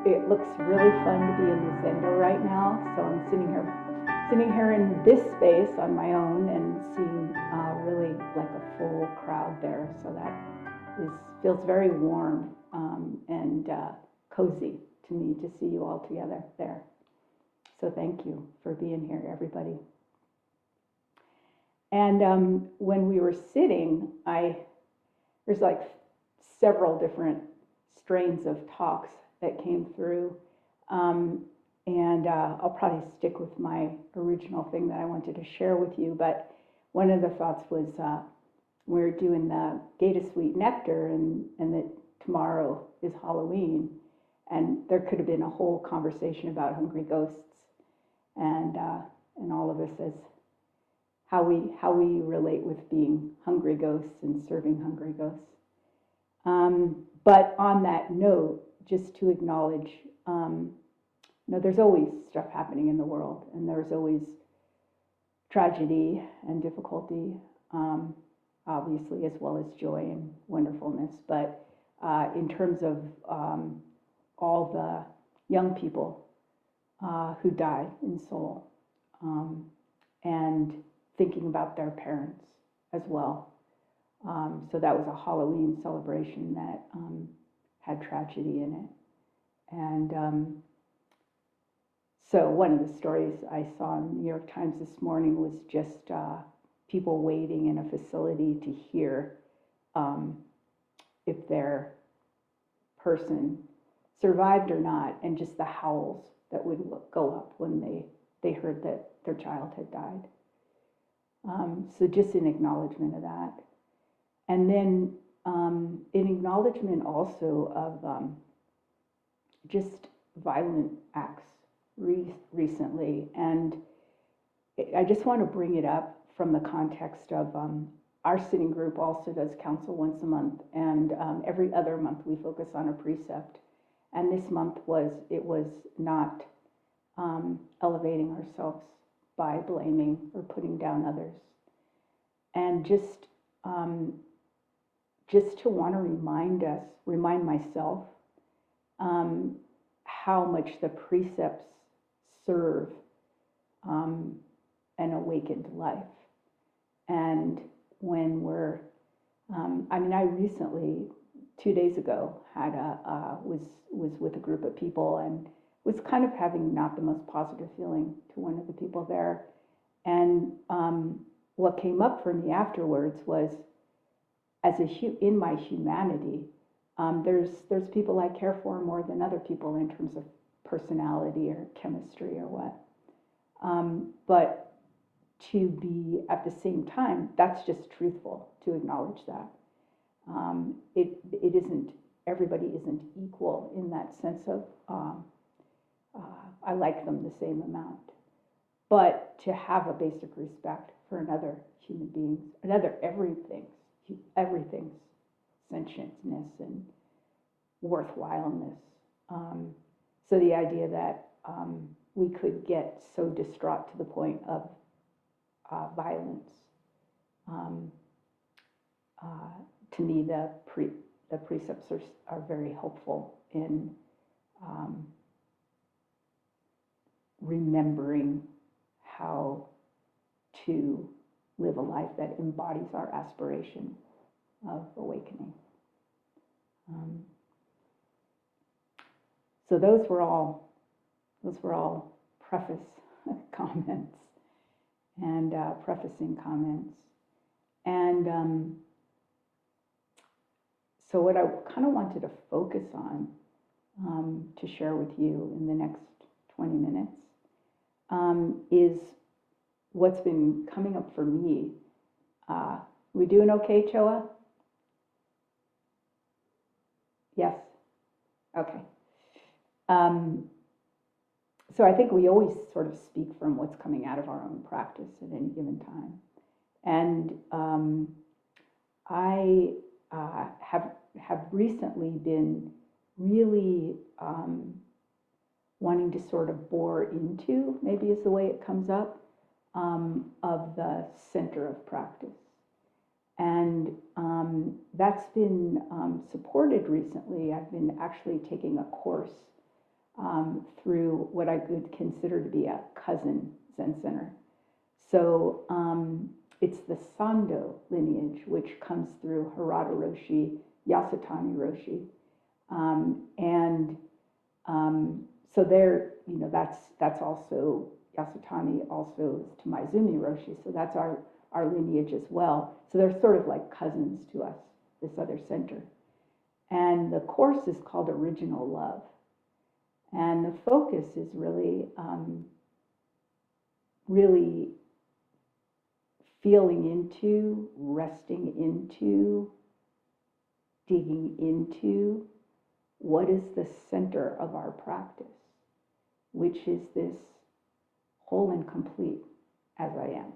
It looks really fun to be in the Zendo right now. So I'm sitting here in this space on my own and seeing really like a full crowd there. So that feels very warm and cozy to me to see you all together there. So thank you for being here, everybody. And when we were sitting, there's like several different strains of talks that came through. And I'll probably stick with my original thing that I wanted to share with you. But one of the thoughts was we're doing the Gata Sweet Nectar, and that tomorrow is Halloween. And there could have been a whole conversation about hungry ghosts and all of us as how we relate with being hungry ghosts and serving hungry ghosts. But on that note, just to acknowledge, there's always stuff happening in the world, and there's always tragedy and difficulty, obviously, as well as joy and wonderfulness. But in terms of all the young people who die in Seoul, and thinking about their parents as well. So that was a Halloween celebration that had tragedy in it. And so one of the stories I saw in the New York Times this morning was just people waiting in a facility to hear if their person survived or not, and just the howls that would go up when they heard that their child had died. So just an acknowledgement of that. And then an acknowledgement also of just violent acts recently. And I just want to bring it up from the context of our sitting group also does counsel once a month, and every other month we focus on a precept. And this month was not elevating ourselves by blaming or putting down others. And just to want to remind myself how much the precepts serve an awakened life. And when we're, I recently, 2 days ago, was with a group of people and was kind of having not the most positive feeling to one of the people there. And what came up for me afterwards was, in my humanity, there's people I care for more than other people in terms of personality or chemistry or what. But to be at the same time, that's just truthful to acknowledge that. It isn't, everybody isn't equal in that sense of I like them the same amount. But to have a basic respect for another human being, everything's sentientness and worthwhileness. So the idea that we could get so distraught to the point of violence, to me the precepts are very helpful in remembering how to live a life that embodies our aspiration of awakening. So those were all preface comments and prefacing comments. And so what I kind of wanted to focus on to share with you in the next 20 minutes is what's been coming up for me. We doing okay, Choa? Yes? Okay. So I think we always sort of speak from what's coming out of our own practice at any given time. And I have recently been really wanting to sort of bore into, maybe is the way it comes up, of the center of practice. And that's been supported recently. I've been actually taking a course through what I would consider to be a cousin Zen center. So it's the Sando lineage, which comes through Harada Roshi, Yasutani Roshi. So there, that's also, Yasutani also is to Maizumi Roshi, so that's our lineage as well. So they're sort of like cousins to us, this other center. And the course is called Original Love. And the focus is really, really feeling into, resting into, digging into what is the center of our practice, which is this whole and complete as I am.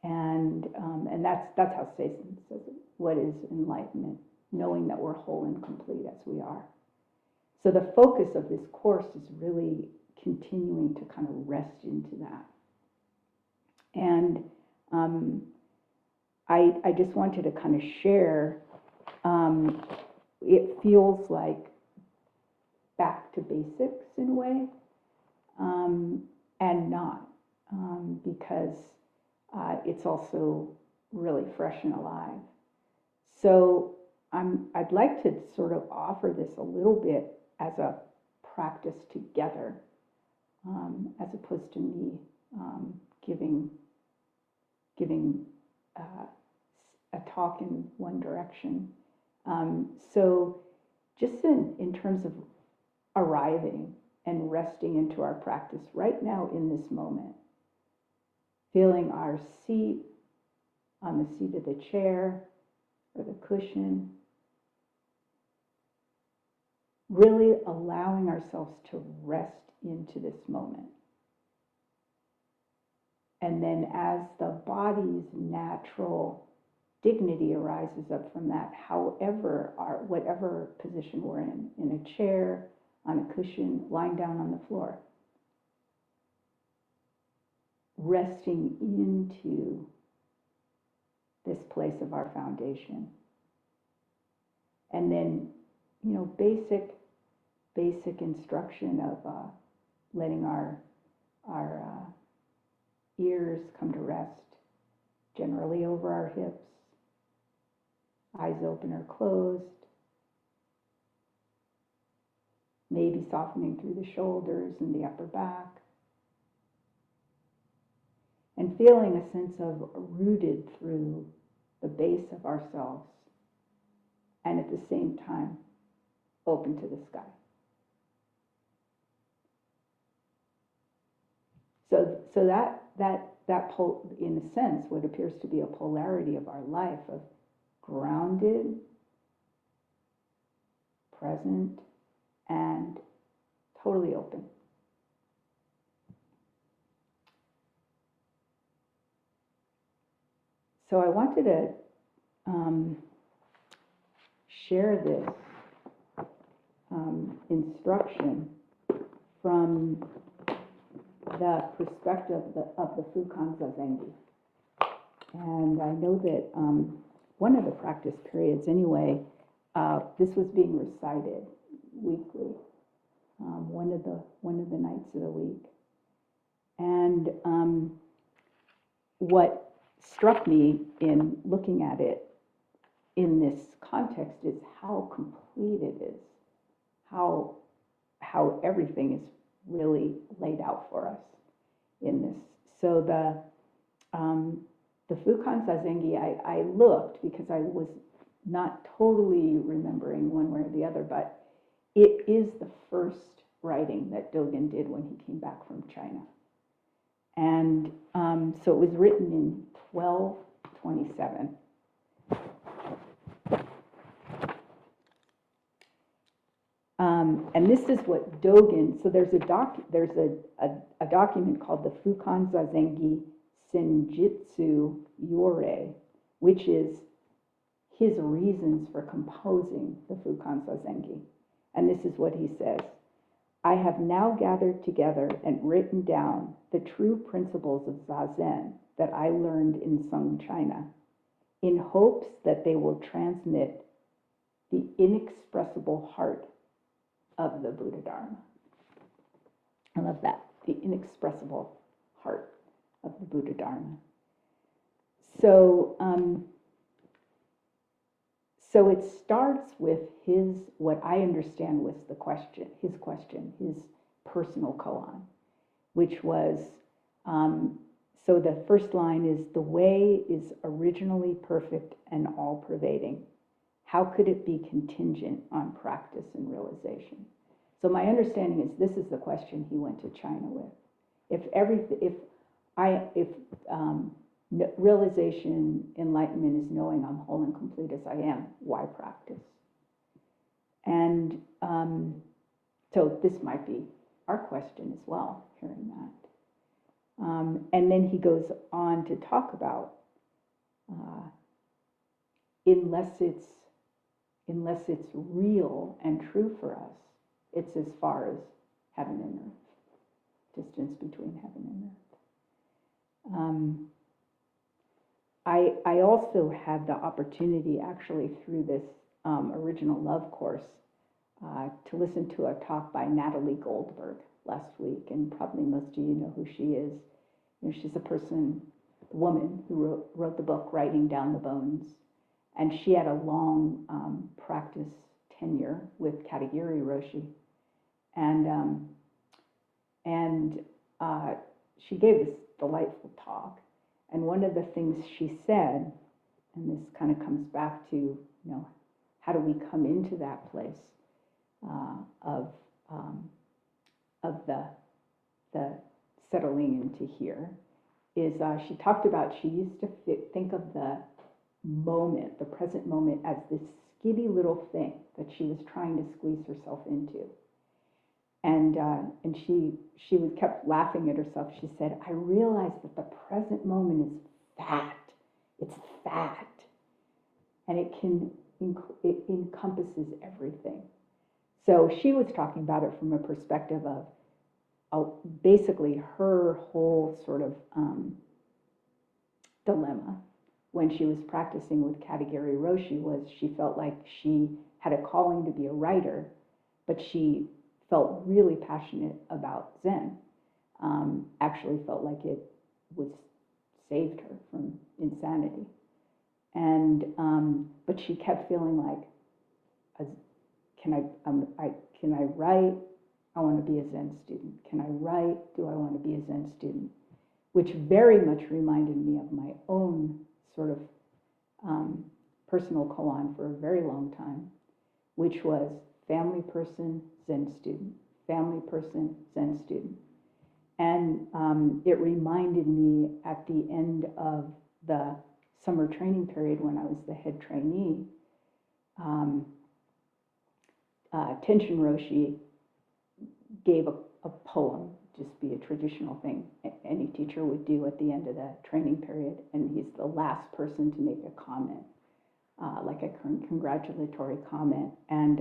And that's how Seizen says it. What is enlightenment? Knowing that we're whole and complete as we are. So the focus of this course is really continuing to kind of rest into that. And I just wanted to kind of share, it feels like back to basics in a way, and not, because it's also really fresh and alive. So I'd like to sort of offer this a little bit as a practice together, as opposed to me giving a talk in one direction. So just in terms of arriving and resting into our practice right now in this moment, feeling our seat on the seat of the chair or the cushion, really allowing ourselves to rest into this moment. And then as the body's natural dignity arises up from that, whatever position we're in a chair, on a cushion, lying down on the floor, resting into this place of our foundation. And then, basic instruction of letting our ears come to rest, generally over our hips, eyes open or closed, maybe softening through the shoulders and the upper back, and feeling a sense of rooted through the base of ourselves, and at the same time open to the sky. So that in a sense, what appears to be a polarity of our life of grounded, present, and totally open. So I wanted to share this instruction from the perspective of the Fukan Zazengi. And I know that one of the practice periods anyway, this was being recited weekly, one of the nights of the week. And what struck me in looking at it in this context is how complete it is, how everything is really laid out for us in this. So the Fukan Zazengi, I looked because I was not totally remembering one way or the other, but it is the first writing that Dogen did when he came back from China. And so it was written in 1227. And this is what Dogen, so there's a document called the Fukan Zazengi Senjitsu Yore, which is his reasons for composing the Fukan Zazengi. And this is what he says: I have now gathered together and written down the true principles of Zazen that I learned in Sung China, in hopes that they will transmit the inexpressible heart of the Buddha Dharma. I love that, the inexpressible heart of the Buddha Dharma. So, so it starts with what I understand was his personal koan, which was, so the first line is, the way is originally perfect and all-pervading. How could it be contingent on practice and realization? So my understanding is this is the question he went to China with. Realization, enlightenment is knowing I'm whole and complete as I am, why practice? And so this might be our question as well, hearing that. And then he goes on to talk about unless it's real and true for us, it's as far as heaven and earth, distance between heaven and earth. I also had the opportunity, actually, through this Original Love course, to listen to a talk by Natalie Goldberg last week, and probably most of you know who she is. You know, she's the woman who wrote the book Writing Down the Bones, and she had a long practice tenure with Katagiri Roshi, and she gave this delightful talk. And one of the things she said, and this kind of comes back to, you know, how do we come into that place of the settling into here, is she talked about, she used to think of the moment, the present moment, as this skinny little thing that she was trying to squeeze herself into. And she kept laughing at herself. She said, I realized that the present moment is fat. It's fat. And it encompasses everything. So she was talking about it from a perspective of basically her whole sort of dilemma when she was practicing with Katagiri Roshi was she felt like she had a calling to be a writer, but she felt really passionate about Zen, actually felt like it saved her from insanity. And, but she kept feeling like, can I write? I want to be a Zen student. Can I write? Do I want to be a Zen student? Which very much reminded me of my own sort of personal koan for a very long time, which was family person, Zen student, family person, Zen student. And it reminded me at the end of the summer training period when I was the head trainee, Tenshin Roshi gave a poem, just be a traditional thing any teacher would do at the end of the training period, and he's the last person to make a comment, like a congratulatory comment, and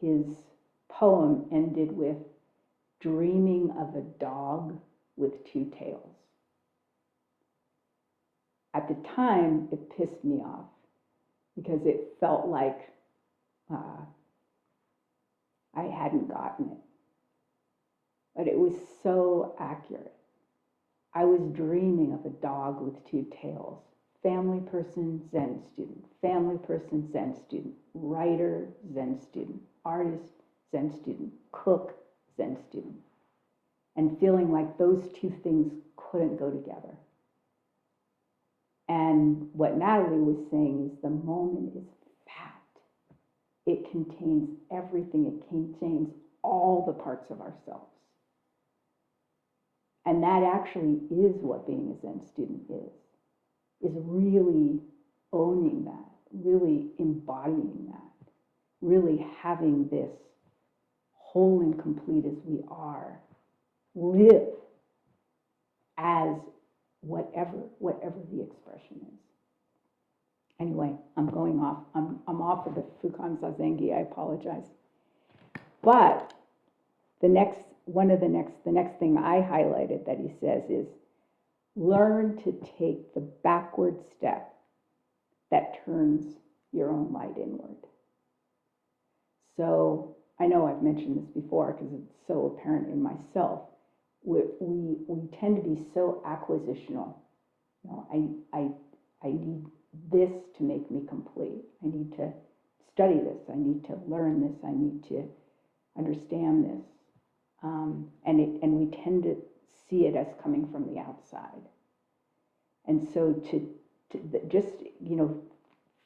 his poem ended with dreaming of a dog with two tails. At the time, it pissed me off because it felt like I hadn't gotten it. But it was so accurate. I was dreaming of a dog with two tails. Family person, Zen student. Family person, Zen student. Writer, Zen student. Artist, Zen student. Cook, Zen student. And feeling like those two things couldn't go together. And what Natalie was saying is the moment is fat. It contains everything. It contains all the parts of ourselves. And that actually is what being a Zen student is really owning that, really embodying that, really having this whole and complete as we are, live as whatever the expression is. Anyway, I'm going off. I'm off of the Fukan Zazengi. I apologize. But the next thing I highlighted that he says is, learn to take the backward step that turns your own light inward. So I know I've mentioned this before because it's so apparent in myself. We tend to be so acquisitional. You know, I need this to make me complete. I need to study this. I need to learn this. I need to understand this. And we tend to see it as coming from the outside. And so to just, you know,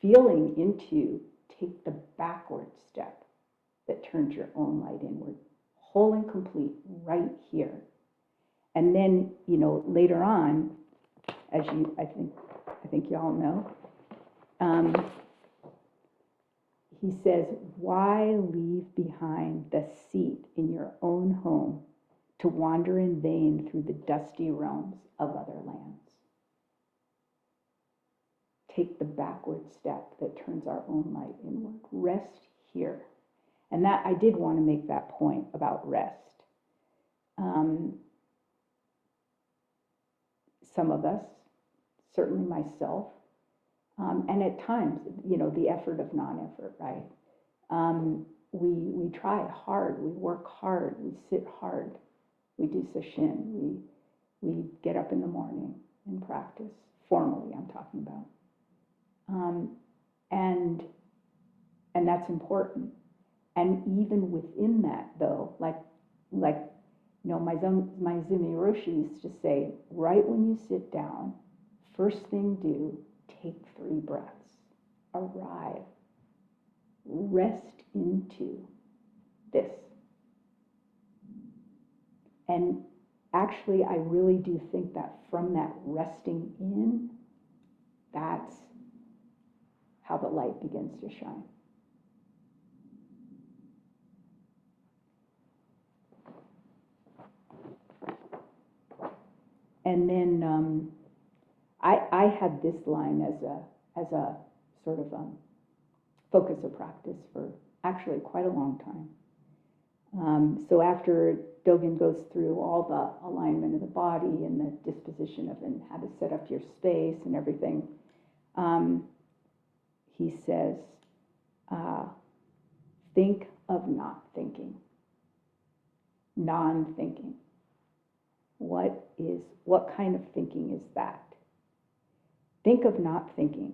feeling into, take the backward step that turns your own light inward, whole and complete right here. And then, you know, later on, as you, I think you all know, he says, why leave behind the seat in your own home to wander in vain through the dusty realms of other lands? Take the backward step that turns our own light inward. Rest here. And that, I did want to make that point about rest. Some of us, certainly myself, and at times, you know, the effort of non-effort, right? We try hard, we work hard, we sit hard, we do sesshin, we get up in the morning and practice, formally I'm talking about. And that's important. And even within that, though, like you know, my Zumi Roshi used to say, right when you sit down, first thing do, take 3 breaths, arrive, rest into this. And actually, I really do think that from that resting in, that's how the light begins to shine. And then I had this line as a sort of focus of practice for actually quite a long time. So after Dogen goes through all the alignment of the body and the disposition of and how to set up your space and everything, he says, think of not thinking, non-thinking. What kind of thinking is that? Think of not thinking.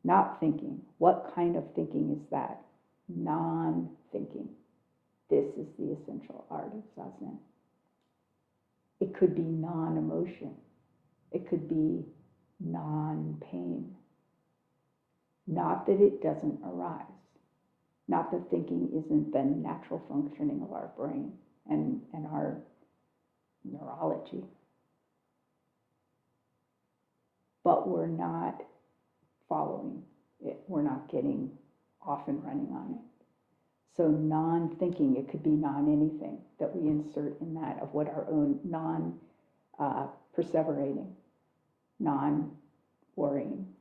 Not thinking. What kind of thinking is that? Non-thinking. This is the essential art of Zazen. It could be non-emotion. It could be non-pain. Not that it doesn't arise. Not that thinking isn't the natural functioning of our brain and our neurology. But we're not following it. We're not getting off and running on it. So non-thinking, it could be non-anything that we insert in that of what our own non-perseverating, non-worrying.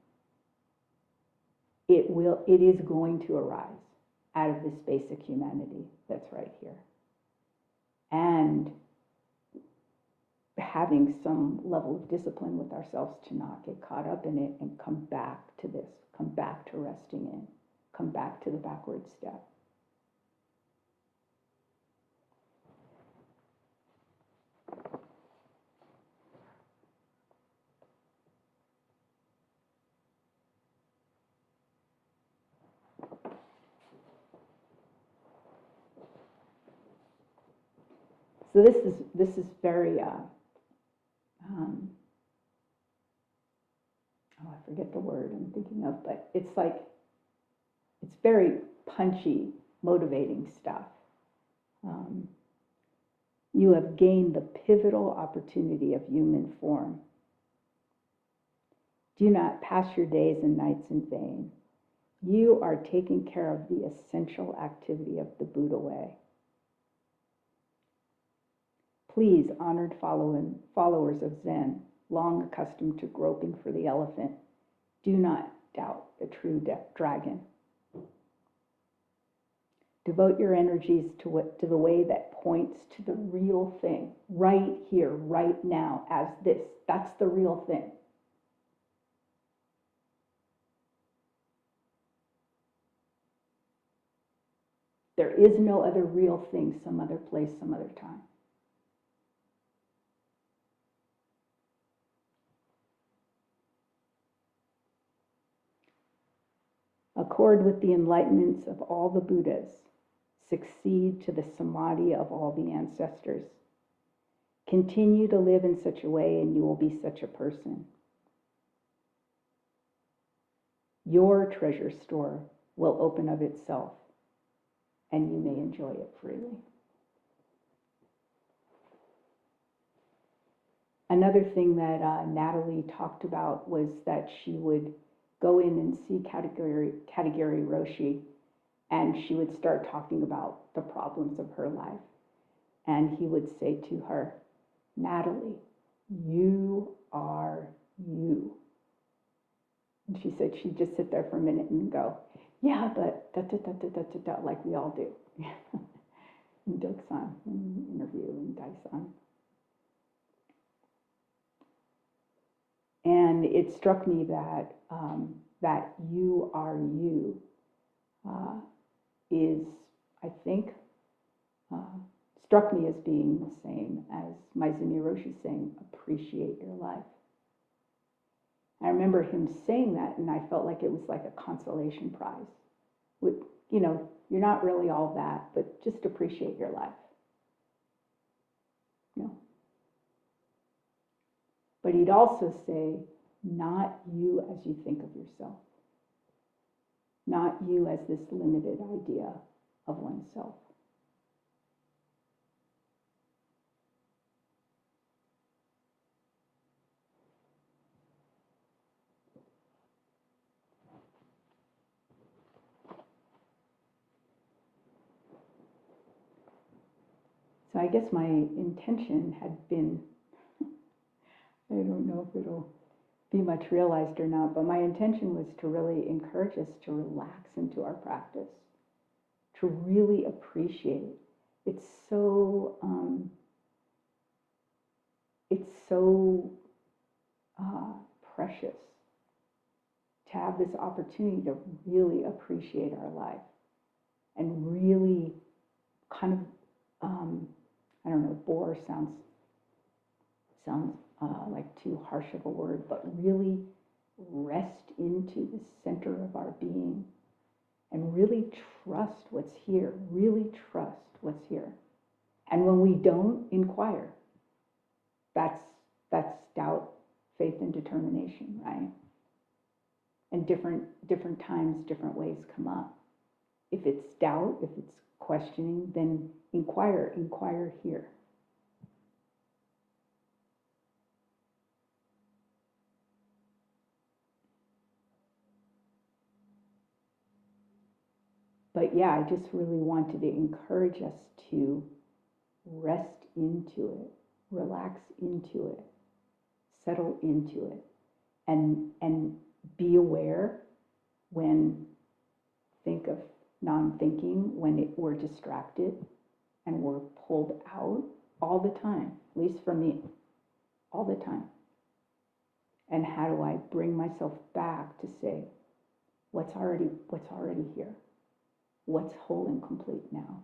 It is going to arise out of this basic humanity that's right here. And having some level of discipline with ourselves to not get caught up in it and come back to this, come back to resting in, come back to the backward step. So this is very I forget the word I'm thinking of, but it's very punchy, motivating stuff. You have gained the pivotal opportunity of human form. Do not pass your days and nights in vain. You are taking care of the essential activity of the Buddha way. Please, honored followers of Zen, long accustomed to groping for the elephant, do not doubt the true dragon. Devote your energies to the way that points to the real thing, right here, right now, as this. That's the real thing. There is no other real thing, some other place, some other time. Accord with the enlightenments of all the Buddhas. Succeed to the samadhi of all the ancestors. Continue to live in such a way and you will be such a person. Your treasure store will open of itself and you may enjoy it freely. Another thing that Natalie talked about was that she would go in and see Katagiri Roshi, and she would start talking about the problems of her life. And he would say to her, Natalie, you are you. And she said she'd just sit there for a minute and go, yeah, but da da da da da da da, like we all do. In Doksan, in interview, in Daisan. And it struck me that that you are you is, I think, struck me as being the same as Maizumi Roshi saying, appreciate your life. I remember him saying that, and I felt like it was like a consolation prize. With, you know, you're not really all that, but just appreciate your life. You know? But he'd also say, not you as you think of yourself. Not you as this limited idea of oneself. So I guess my intention had been, I don't know if it'll be much realized or not, but my intention was to really encourage us to relax into our practice, to really appreciate. It's so precious to have this opportunity to really appreciate our life and really kind of, I don't know, bore sounds like too harsh of a word, but really rest into the center of our being and really trust what's here, really trust what's here. And when we don't, inquire. That's doubt, faith, and determination, right? And different times, different ways come up. If it's doubt, if it's questioning, then inquire here. But yeah, I just really wanted to encourage us to rest into it, relax into it, settle into it, and be aware when, think of non-thinking, when we're distracted and we're pulled out all the time, at least for me, all the time. And how do I bring myself back to say, what's already here? What's whole and complete now?